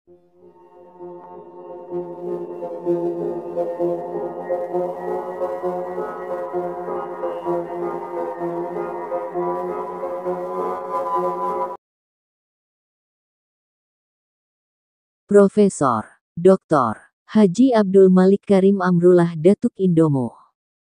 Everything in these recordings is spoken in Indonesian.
Profesor Dr. Haji Abdul Malik Karim Amrullah Datuk Indomo,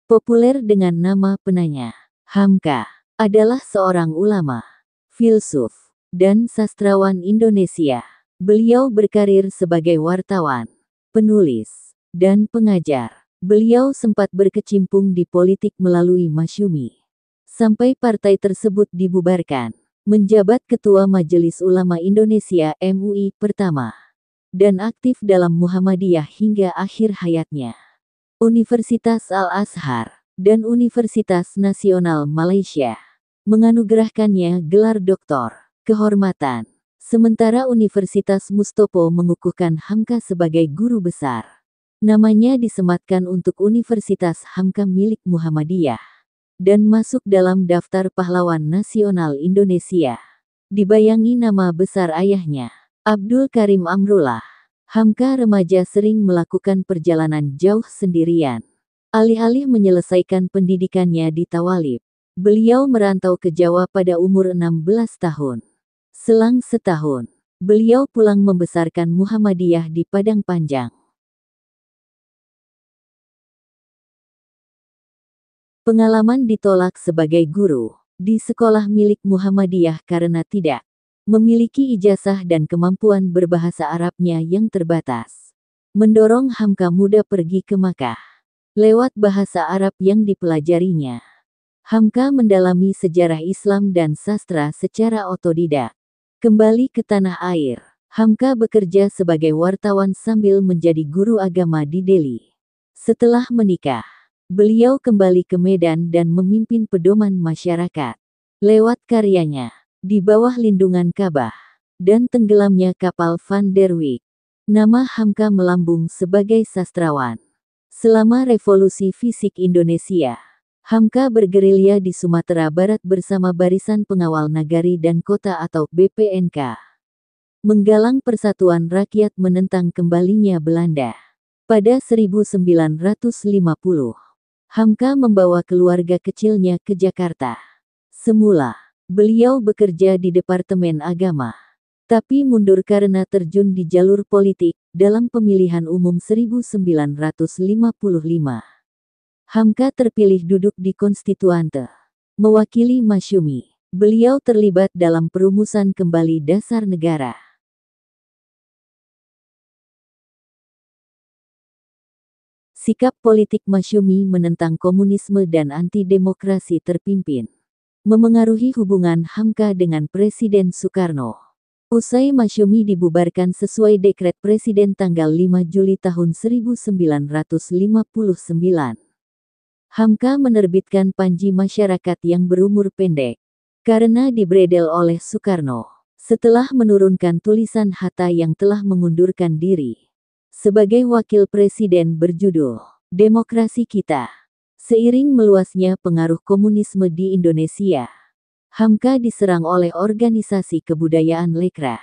populer dengan nama penanya Hamka, adalah seorang ulama, filsuf, dan sastrawan Indonesia. Beliau berkarir sebagai wartawan, penulis, dan pengajar. Beliau sempat berkecimpung di politik melalui Masyumi, sampai partai tersebut dibubarkan. Menjabat Ketua Majelis Ulama Indonesia (MUI) pertama, dan aktif dalam Muhammadiyah hingga akhir hayatnya. Universitas Al-Azhar dan Universitas Nasional Malaysia menganugerahkannya gelar doktor kehormatan, sementara Universitas Mustopo mengukuhkan Hamka sebagai guru besar. Namanya disematkan untuk Universitas Hamka milik Muhammadiyah dan masuk dalam daftar pahlawan nasional Indonesia. Dibayangi nama besar ayahnya, Abdul Karim Amrullah, Hamka remaja sering melakukan perjalanan jauh sendirian. Alih-alih menyelesaikan pendidikannya di Tawalib, beliau merantau ke Jawa pada umur 16 tahun. Selang setahun, beliau pulang membesarkan Muhammadiyah di Padang Panjang. Pengalaman ditolak sebagai guru di sekolah milik Muhammadiyah karena tidak memiliki ijazah dan kemampuan berbahasa Arabnya yang terbatas, mendorong Hamka muda pergi ke Makkah. Lewat bahasa Arab yang dipelajarinya, Hamka mendalami sejarah Islam dan sastra secara otodidak. Kembali ke tanah air, Hamka bekerja sebagai wartawan sambil menjadi guru agama di Delhi. Setelah menikah, beliau kembali ke Medan dan memimpin pedoman masyarakat. Lewat karyanya, Di Bawah Lindungan Ka'bah, dan tenggelamnya kapal Van der Wijk, nama Hamka melambung sebagai sastrawan. Selama Revolusi Fisik Indonesia, Hamka bergerilya di Sumatera Barat bersama Barisan Pengawal Nagari dan Kota atau BPNK, menggalang persatuan rakyat menentang kembalinya Belanda. Pada 1950, Hamka membawa keluarga kecilnya ke Jakarta. Semula, beliau bekerja di Departemen Agama, tapi mundur karena terjun di jalur politik dalam pemilihan umum 1955. Hamka terpilih duduk di Konstituante, mewakili Masyumi. Beliau terlibat dalam perumusan kembali dasar negara. Sikap politik Masyumi menentang komunisme dan anti-demokrasi terpimpin memengaruhi hubungan Hamka dengan Presiden Soekarno. Usai Masyumi dibubarkan sesuai dekret Presiden tanggal 5 Juli tahun 1959, Hamka menerbitkan Panji Masyarakat yang berumur pendek, karena dibredel oleh Soekarno, setelah menurunkan tulisan Hatta yang telah mengundurkan diri sebagai wakil presiden berjudul Demokrasi Kita. Seiring meluasnya pengaruh komunisme di Indonesia, Hamka diserang oleh organisasi kebudayaan Lekra.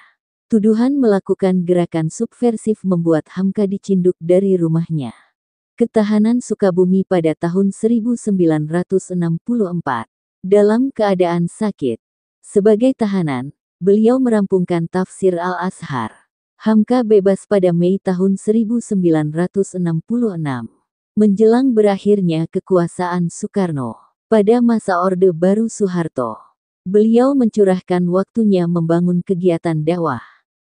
Tuduhan melakukan gerakan subversif membuat Hamka dicinduk dari rumahnya ke tahanan Sukabumi pada tahun 1964. Dalam keadaan sakit sebagai tahanan, beliau merampungkan tafsir Al-Azhar. Hamka bebas pada Mei tahun 1966. Menjelang berakhirnya kekuasaan Soekarno, pada masa Orde Baru Soeharto, beliau mencurahkan waktunya membangun kegiatan dakwah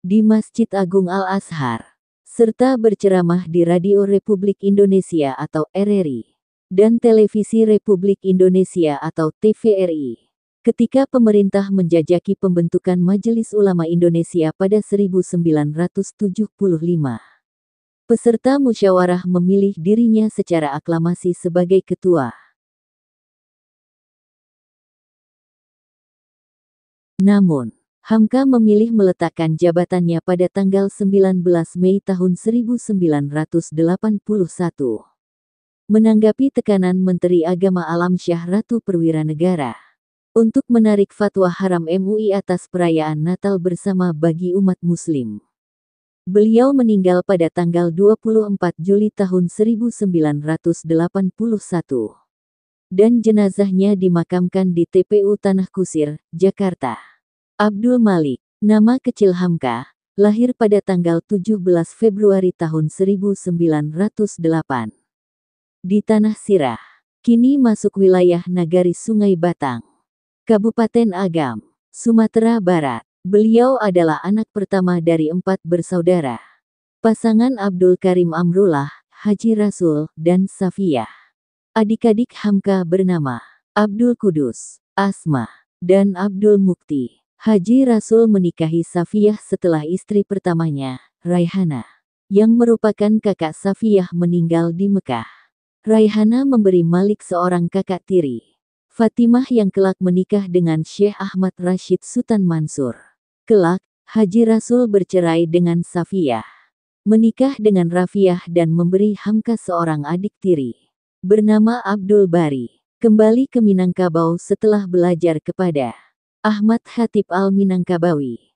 di Masjid Agung Al-Azhar, serta berceramah di Radio Republik Indonesia atau RRI, dan Televisi Republik Indonesia atau TVRI. Ketika pemerintah menjajaki pembentukan Majelis Ulama Indonesia pada 1975, peserta musyawarah memilih dirinya secara aklamasi sebagai ketua. Namun, Hamka memilih meletakkan jabatannya pada tanggal 19 Mei tahun 1981. Menanggapi tekanan Menteri Agama Alamsyah Ratu Perwiranegara untuk menarik fatwa haram MUI atas perayaan Natal bersama bagi umat Muslim. Beliau meninggal pada tanggal 24 Juli tahun 1981 dan jenazahnya dimakamkan di TPU Tanah Kusir, Jakarta. Abdul Malik, nama kecil Hamka, lahir pada tanggal 17 Februari tahun 1908 di Tanah Sirah, kini masuk wilayah Nagari Sungai Batang, Kabupaten Agam, Sumatera Barat. Beliau adalah anak pertama dari 4 bersaudara. Pasangan Abdul Karim Amrullah, Haji Rasul, dan Safiyah. Adik-adik Hamka bernama Abdul Kudus, Asma, dan Abdul Mukti. Haji Rasul menikahi Safiyah setelah istri pertamanya, Raihana, yang merupakan kakak Safiyah meninggal di Mekah. Raihana memberi Malik seorang kakak tiri, Fatimah, yang kelak menikah dengan Syekh Ahmad Rashid Sutan Mansur. Kelak, Haji Rasul bercerai dengan Safiyah, menikah dengan Rafiah dan memberi Hamka seorang adik tiri, bernama Abdul Bari. Kembali ke Minangkabau setelah belajar kepada Ahmad Khatib Al-Minangkabawi.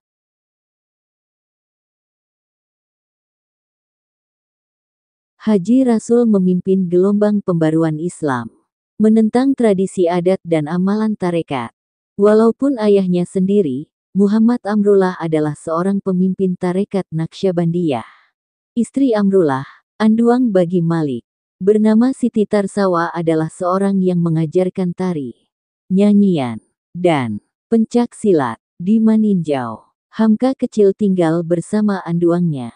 Haji Rasul memimpin gelombang pembaruan Islam, menentang tradisi adat dan amalan tarekat. Walaupun ayahnya sendiri, Muhammad Amrullah, adalah seorang pemimpin tarekat Naqsyabandiyah. Istri Amrullah, anduang bagi Malik, bernama Siti Tarsawa, adalah seorang yang mengajarkan tari, nyanyian, dan pencak silat di Maninjau. Hamka kecil tinggal bersama anduangnya,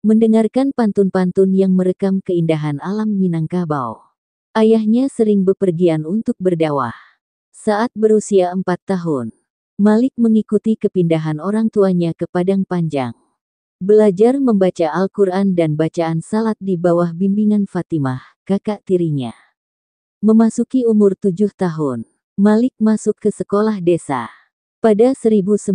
mendengarkan pantun-pantun yang merekam keindahan alam Minangkabau. Ayahnya sering bepergian untuk berdakwah. Saat berusia 4 tahun, Malik mengikuti kepindahan orang tuanya ke Padang Panjang. Belajar membaca Al-Quran dan bacaan salat di bawah bimbingan Fatimah, kakak tirinya. Memasuki umur 7 tahun, Malik masuk ke sekolah desa. Pada 1916,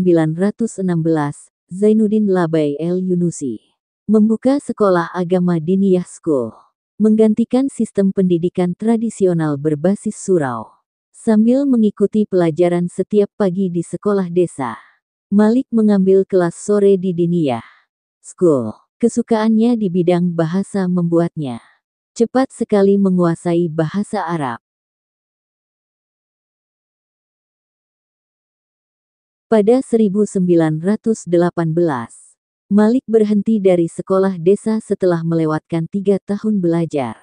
Zainuddin Labai El-Yunusi membuka sekolah agama Diniyah School, menggantikan sistem pendidikan tradisional berbasis surau. Sambil mengikuti pelajaran setiap pagi di sekolah desa, Malik mengambil kelas sore di Diniyah School. Kesukaannya di bidang bahasa membuatnya cepat sekali menguasai bahasa Arab. Pada 1918, Malik berhenti dari sekolah desa setelah melewatkan 3 tahun belajar.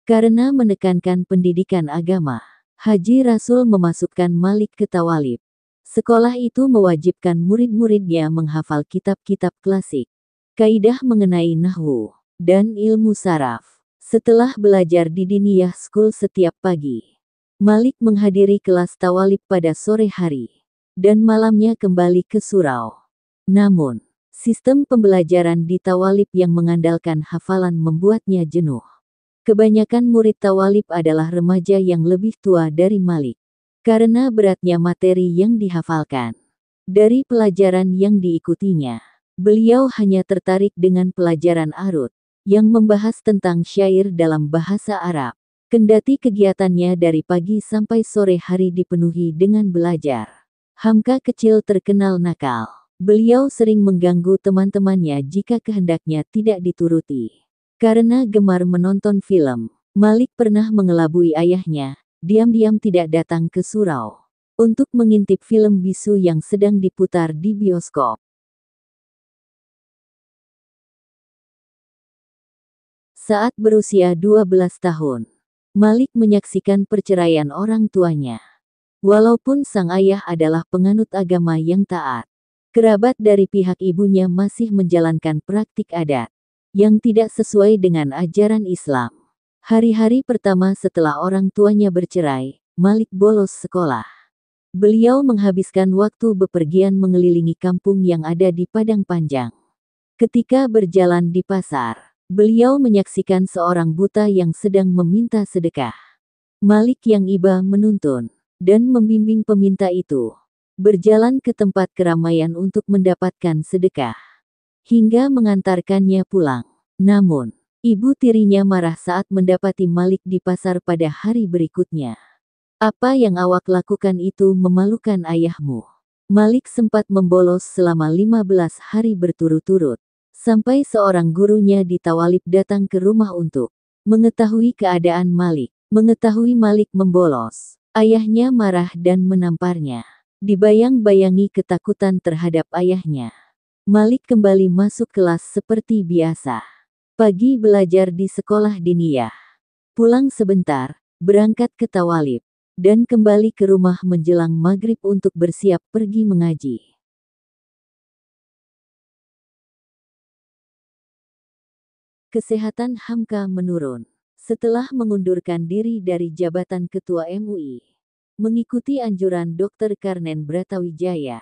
Karena menekankan pendidikan agama, Haji Rasul memasukkan Malik ke Tawalib. Sekolah itu mewajibkan murid-muridnya menghafal kitab-kitab klasik, kaidah mengenai nahwu, dan ilmu saraf. Setelah belajar di Diniyah School setiap pagi, Malik menghadiri kelas Tawalib pada sore hari, dan malamnya kembali ke surau. Namun, sistem pembelajaran di Tawalib yang mengandalkan hafalan membuatnya jenuh. Kebanyakan murid Tawalib adalah remaja yang lebih tua dari Malik. Karena beratnya materi yang dihafalkan dari pelajaran yang diikutinya, beliau hanya tertarik dengan pelajaran arut, yang membahas tentang syair dalam bahasa Arab. Kendati kegiatannya dari pagi sampai sore hari dipenuhi dengan belajar, Hamka kecil terkenal nakal. Beliau sering mengganggu teman-temannya jika kehendaknya tidak dituruti. Karena gemar menonton film, Malik pernah mengelabui ayahnya, diam-diam tidak datang ke surau untuk mengintip film bisu yang sedang diputar di bioskop. Saat berusia 12 tahun, Malik menyaksikan perceraian orang tuanya. Walaupun sang ayah adalah penganut agama yang taat, kerabat dari pihak ibunya masih menjalankan praktik adat yang tidak sesuai dengan ajaran Islam. Hari-hari pertama setelah orang tuanya bercerai, Malik bolos sekolah. Beliau menghabiskan waktu bepergian mengelilingi kampung yang ada di Padang Panjang. Ketika berjalan di pasar, beliau menyaksikan seorang buta yang sedang meminta sedekah. Malik yang iba menuntun dan membimbing peminta itu berjalan ke tempat keramaian untuk mendapatkan sedekah, hingga mengantarkannya pulang. Namun, ibu tirinya marah saat mendapati Malik di pasar pada hari berikutnya. Apa yang awak lakukan itu memalukan ayahmu. Malik sempat membolos selama 15 hari berturut-turut. Sampai seorang gurunya di Tawalib datang ke rumah untuk mengetahui keadaan Malik. Mengetahui Malik membolos, ayahnya marah dan menamparnya. Dibayang-bayangi ketakutan terhadap ayahnya. Malik kembali masuk kelas seperti biasa. Pagi belajar di sekolah diniyah. Pulang sebentar, berangkat ke Tawalib, dan kembali ke rumah menjelang maghrib untuk bersiap pergi mengaji. Kesehatan Hamka menurun setelah mengundurkan diri dari jabatan Ketua MUI. Mengikuti anjuran Dr. Karnen Bratawijaya,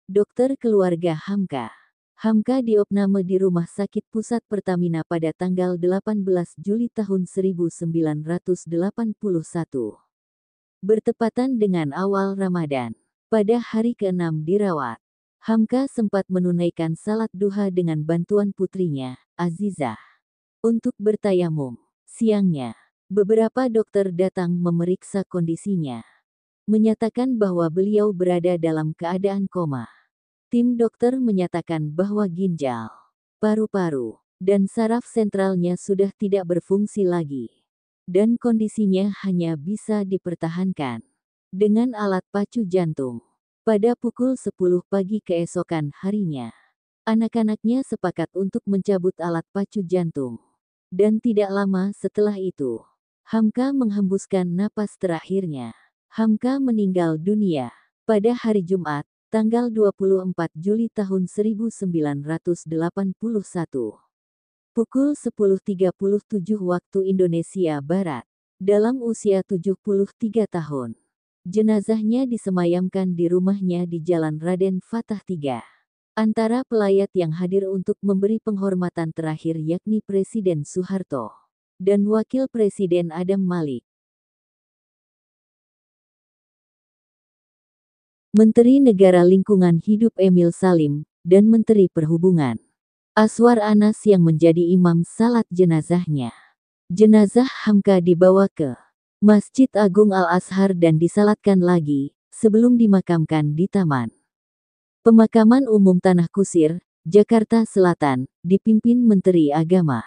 dokter keluarga Hamka. Hamka diopname di Rumah Sakit Pusat Pertamina pada tanggal 18 Juli tahun 1981. Bertepatan dengan awal Ramadan. Pada hari ke-6 dirawat, Hamka sempat menunaikan salat duha dengan bantuan putrinya, Azizah, untuk bertayamum. Siangnya, beberapa dokter datang memeriksa kondisinya, menyatakan bahwa beliau berada dalam keadaan koma. Tim dokter menyatakan bahwa ginjal, paru-paru, dan saraf sentralnya sudah tidak berfungsi lagi, dan kondisinya hanya bisa dipertahankan dengan alat pacu jantung. Pada pukul 10 pagi keesokan harinya, anak-anaknya sepakat untuk mencabut alat pacu jantung. Dan tidak lama setelah itu, Hamka menghembuskan napas terakhirnya. Hamka meninggal dunia pada hari Jumat, tanggal 24 Juli tahun 1981. Pukul 10.37 waktu Indonesia Barat, dalam usia 73 tahun. Jenazahnya disemayamkan di rumahnya di Jalan Raden Fatah III. Antara pelayat yang hadir untuk memberi penghormatan terakhir yakni Presiden Soeharto dan Wakil Presiden Adam Malik. Menteri Negara Lingkungan Hidup Emil Salim, dan Menteri Perhubungan Aswar Anas yang menjadi imam salat jenazahnya. Jenazah Hamka dibawa ke Masjid Agung Al-Azhar dan disalatkan lagi, sebelum dimakamkan di Taman Pemakaman Umum Tanah Kusir, Jakarta Selatan, dipimpin Menteri Agama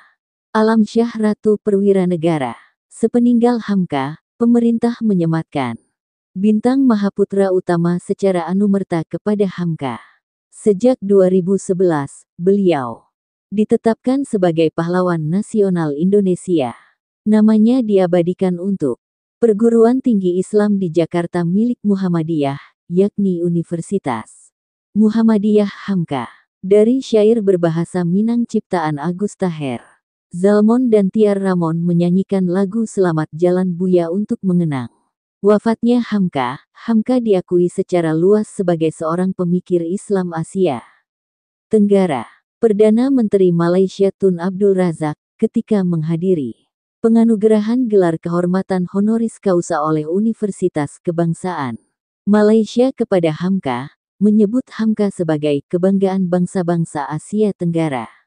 Alamsyah Ratu Perwira Negara. Sepeninggal Hamka, pemerintah menyematkan Bintang Mahaputra Utama secara anumerta kepada Hamka. Sejak 2011, beliau ditetapkan sebagai pahlawan nasional Indonesia. Namanya diabadikan untuk perguruan tinggi Islam di Jakarta milik Muhammadiyah, yakni Universitas Muhammadiyah Hamka. Dari syair berbahasa Minang ciptaan Agus Taher, Zalmon dan Tiar Ramon menyanyikan lagu Selamat Jalan Buya untuk mengenang wafatnya Hamka. Hamka diakui secara luas sebagai seorang pemikir Islam Asia Tenggara. Perdana Menteri Malaysia Tun Abdul Razak, ketika menghadiri penganugerahan gelar kehormatan honoris causa oleh Universitas Kebangsaan Malaysia kepada Hamka, menyebut Hamka sebagai kebanggaan bangsa-bangsa Asia Tenggara.